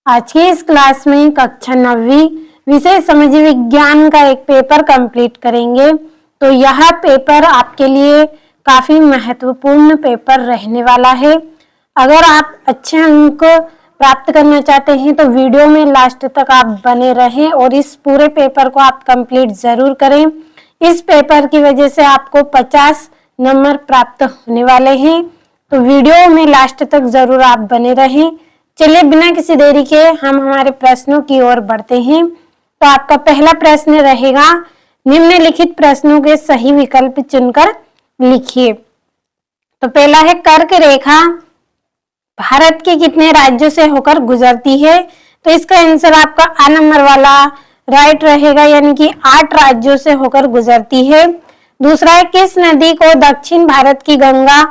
आज की इस क्लास में कक्षा 9वीं विषय समाज विज्ञान का एक पेपर कंप्लीट करेंगे। तो यह पेपर आपके लिए काफी महत्वपूर्ण पेपर रहने वाला है। अगर आप अच्छे अंक प्राप्त करना चाहते हैं तो वीडियो में लास्ट तक आप बने रहें और इस पूरे पेपर को आप कंप्लीट जरूर करें। इस पेपर की वजह से आपको 50 नंबर प्राप्त होने वाले हैं, तो वीडियो में लास्ट तक जरूर आप बने रहें। चलिए बिना किसी देरी के हम हमारे प्रश्नों की ओर बढ़ते हैं। तो आपका पहला प्रश्न रहेगा, निम्नलिखित प्रश्नों के सही विकल्प चुनकर लिखिए। तो पहला है, कर्क रेखा भारत के कितने राज्यों से होकर गुजरती है? तो इसका आंसर आपका आ नंबर वाला राइट रहेगा, यानी कि 8 राज्यों से होकर गुजरती है। दूसरा है, किस नदी को दक्षिण भारत की गंगा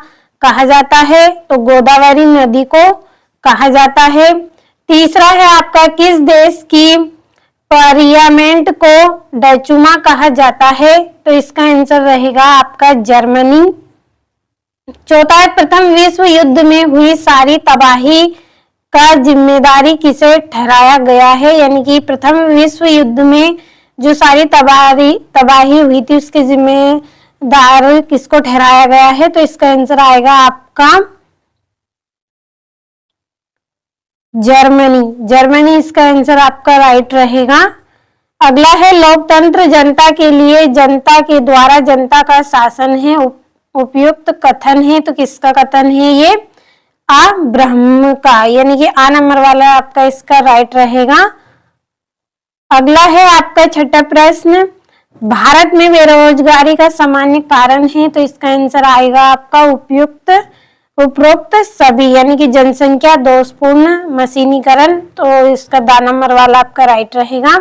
कहा जाता है? तो गोदावरी नदी को कहा जाता है। तीसरा है आपका, किस देश की पार्लियामेंट को डचुमा कहा जाता है? तो इसका आंसर रहेगा आपका जर्मनी। चौथा है, प्रथम विश्व युद्ध में हुई सारी तबाही का जिम्मेदारी किसे ठहराया गया है? यानी कि प्रथम विश्व युद्ध में जो सारी तबाही हुई थी उसके जिम्मेदार किसको ठहराया गया है? तो इसका आंसर आएगा आपका जर्मनी इसका आंसर आपका राइट रहेगा। अगला है, लोकतंत्र जनता के लिए, जनता के द्वारा जनता का शासन है, उपयुक्त कथन है। तो किसका कथन है ये? ब्रह्म का, यानी कि आ नंबर वाला आपका इसका राइट रहेगा। अगला है आपका छठा प्रश्न, भारत में बेरोजगारी का सामान्य कारण है। तो इसका आंसर आएगा आपका उपरोक्त सभी, यानी कि जनसंख्या दोषपूर्ण मशीनीकरण। तो इसका दा नंबर वाला आपका राइट रहेगा।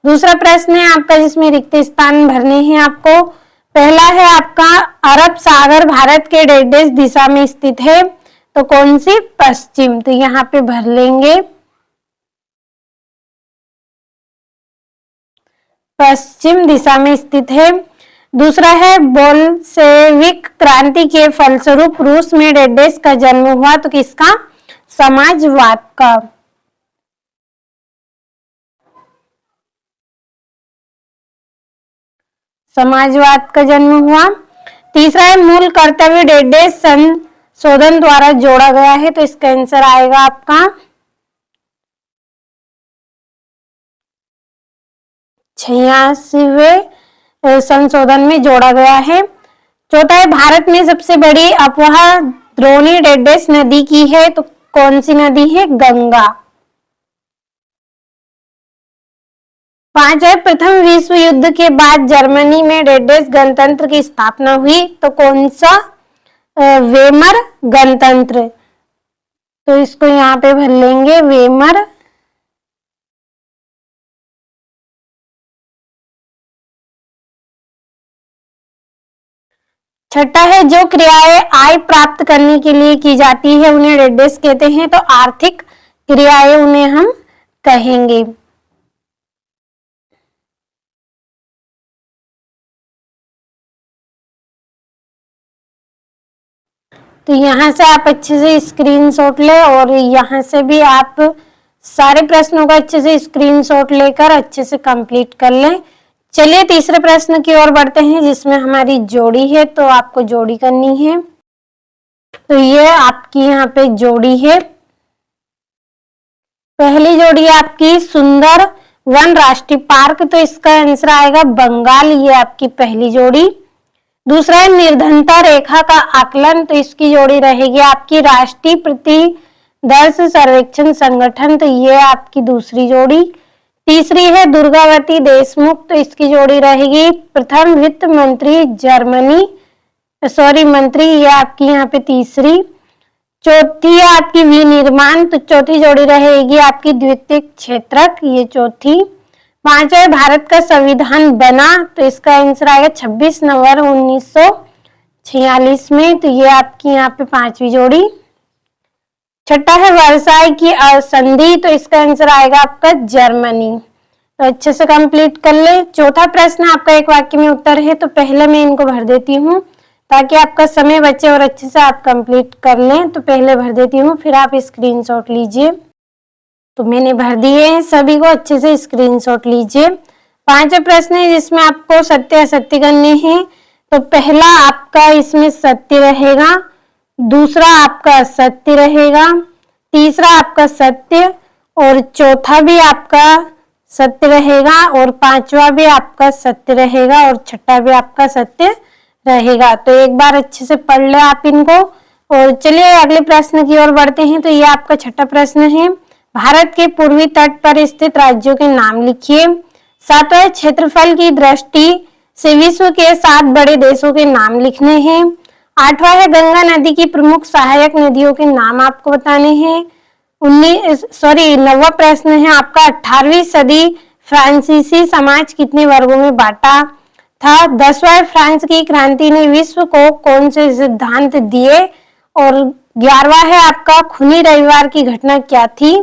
दूसरा प्रश्न है आपका जिसमें रिक्त स्थान भरने हैं आपको। पहला है आपका, अरब सागर भारत के डेढ़ दिशा में स्थित है। तो कौन सी? पश्चिम। तो यहाँ पे भर लेंगे पश्चिम दिशा में स्थित है। दूसरा है, बोल्शेविक क्रांति के फलस्वरूप रूस में डेढ़ का जन्म हुआ। तो किसका? समाजवाद का। समाजवाद का जन्म हुआ। तीसरा है, मूल कर्तव्य डेढ़ संशोधन द्वारा जोड़ा गया है। तो इसका आंसर आएगा आपका 86वें संशोधन में जोड़ा गया है। चौथा है, भारत में सबसे बड़ी अफवाह द्रोणी डेढ़ नदी की है। तो कौन सी नदी है? गंगा। 5 है, प्रथम विश्व युद्ध के बाद जर्मनी में डेढ़ गणतंत्र की स्थापना हुई। तो कौन सा? वेमर गणतंत्र। तो इसको यहाँ पे भर लेंगे वेमर। छठा है, जो क्रियाएं आय प्राप्त करने के लिए की जाती है उन्हें डेढ़ कहते हैं। तो आर्थिक क्रियाएं उन्हें हम कहेंगे। तो यहाँ से आप अच्छे से स्क्रीनशॉट ले और यहाँ से भी आप सारे प्रश्नों का अच्छे से स्क्रीनशॉट लेकर अच्छे से कंप्लीट कर लें। चलिए तीसरे प्रश्न की ओर बढ़ते हैं जिसमें हमारी जोड़ी है। तो आपको जोड़ी करनी है। तो ये आपकी यहाँ पे जोड़ी है। पहली जोड़ी आपकी सुंदर वन राष्ट्रीय पार्क। तो इसका आंसर आएगा बंगाल। ये आपकी पहली जोड़ी। दूसरा है, निर्धनता रेखा का आकलन। तो इसकी जोड़ी रहेगी आपकी राष्ट्रीय प्रतिदर्श सर्वेक्षण संगठन। तो ये आपकी दूसरी जोड़ी। तीसरी है, दुर्गावती देशमुख। तो इसकी जोड़ी रहेगी प्रथम वित्त मंत्री मंत्री। ये आपकी यहाँ पे तीसरी। चौथी है आपकी विनिर्माण। तो चौथी जोड़ी रहेगी आपकी द्वितीयक क्षेत्रक। ये चौथी। 5 है, भारत का संविधान बना। तो इसका आंसर आएगा 26 नवंबर 1946 में। तो ये आपकी यहाँ पे 5वीं जोड़ी। छठा है, वर्साई की संधि। तो इसका आंसर आएगा आपका जर्मनी। तो अच्छे से कंप्लीट कर ले। चौथा प्रश्न आपका एक वाक्य में उत्तर है। तो पहले मैं इनको भर देती हूँ ताकि आपका समय बचे और अच्छे से आप कंप्लीट कर लें। तो पहले भर देती हूँ, फिर आप स्क्रीनशॉट लीजिए। तो मैंने भर दिए हैं, सभी को अच्छे से स्क्रीनशॉट लीजिए। 5वां प्रश्न है जिसमें आपको सत्य असत्य करने हैं। तो पहला आपका इसमें सत्य रहेगा, दूसरा आपका असत्य रहेगा, तीसरा आपका सत्य और चौथा भी आपका सत्य रहेगा और 5वां भी आपका सत्य रहेगा और छठा भी आपका सत्य रहेगा। तो एक बार अच्छे से पढ़ ले आप इनको। और चलिए अगले प्रश्न की ओर बढ़ते हैं। तो ये आपका छठा प्रश्न है, भारत के पूर्वी तट पर स्थित राज्यों के नाम लिखिए। 7वां क्षेत्रफल की दृष्टि से विश्व के 7 बड़े देशों के नाम लिखने हैं। 8वां है गंगा नदी की प्रमुख सहायक नदियों के नाम आपको बताने हैं। 9वां प्रश्न है आपका 18वीं सदी फ्रांसीसी समाज कितने वर्गों में बांटा था। 10वां फ्रांस की क्रांति ने विश्व को कौन से सिद्धांत दिए। और 11वां है आपका खूनी रविवार की घटना क्या थी।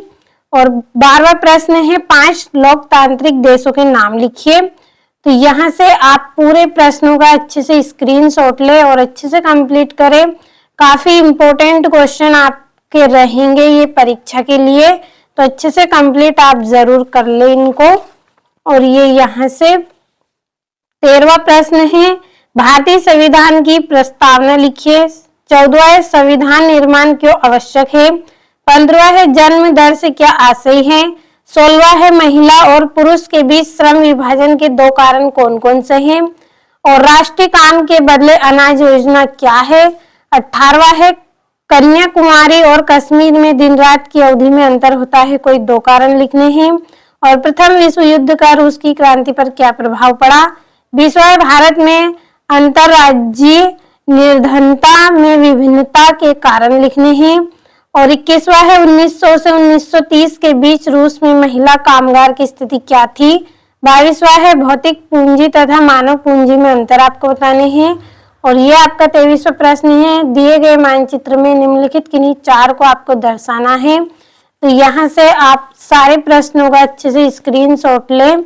और 12वां प्रश्न है 5 लोकतांत्रिक देशों के नाम लिखिए। तो यहाँ से आप पूरे प्रश्नों का अच्छे से स्क्रीनशॉट ले और अच्छे से कंप्लीट करें। काफी इंपॉर्टेंट क्वेश्चन आपके रहेंगे ये परीक्षा के लिए, तो अच्छे से कंप्लीट आप जरूर कर ले इनको। और ये यहाँ से 13वां प्रश्न है भारतीय संविधान की प्रस्तावना लिखिए। 14वां है संविधान निर्माण क्यों आवश्यक है। 15वां है जन्म दर से क्या आशय है। 16वां है महिला और पुरुष के बीच श्रम विभाजन के 2 कारण कौन कौन से हैं। और राष्ट्रीय काम के बदले अनाज योजना क्या है। 18वां है कन्याकुमारी और कश्मीर में दिन रात की अवधि में अंतर होता है, कोई 2 कारण लिखने हैं। और प्रथम विश्व युद्ध का रूस की क्रांति पर क्या प्रभाव पड़ा। 20वां भारत में अंतरराज्यीय निर्धनता में विभिन्नता के कारण लिखने हैं। और 21वां है 1900 से 1930 के बीच रूस में महिला कामगार की स्थिति क्या थी। 22वां है भौतिक पूंजी तथा मानव पूंजी में अंतर आपको बताने हैं। और ये आपका 23वां प्रश्न है दिए गए मानचित्र में निम्नलिखित किन्हीं 4 को आपको दर्शाना है। तो यहाँ से आप सारे प्रश्नों का अच्छे से स्क्रीनशॉट लें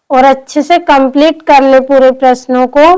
और अच्छे से कंप्लीट कर ले पूरे प्रश्नों को।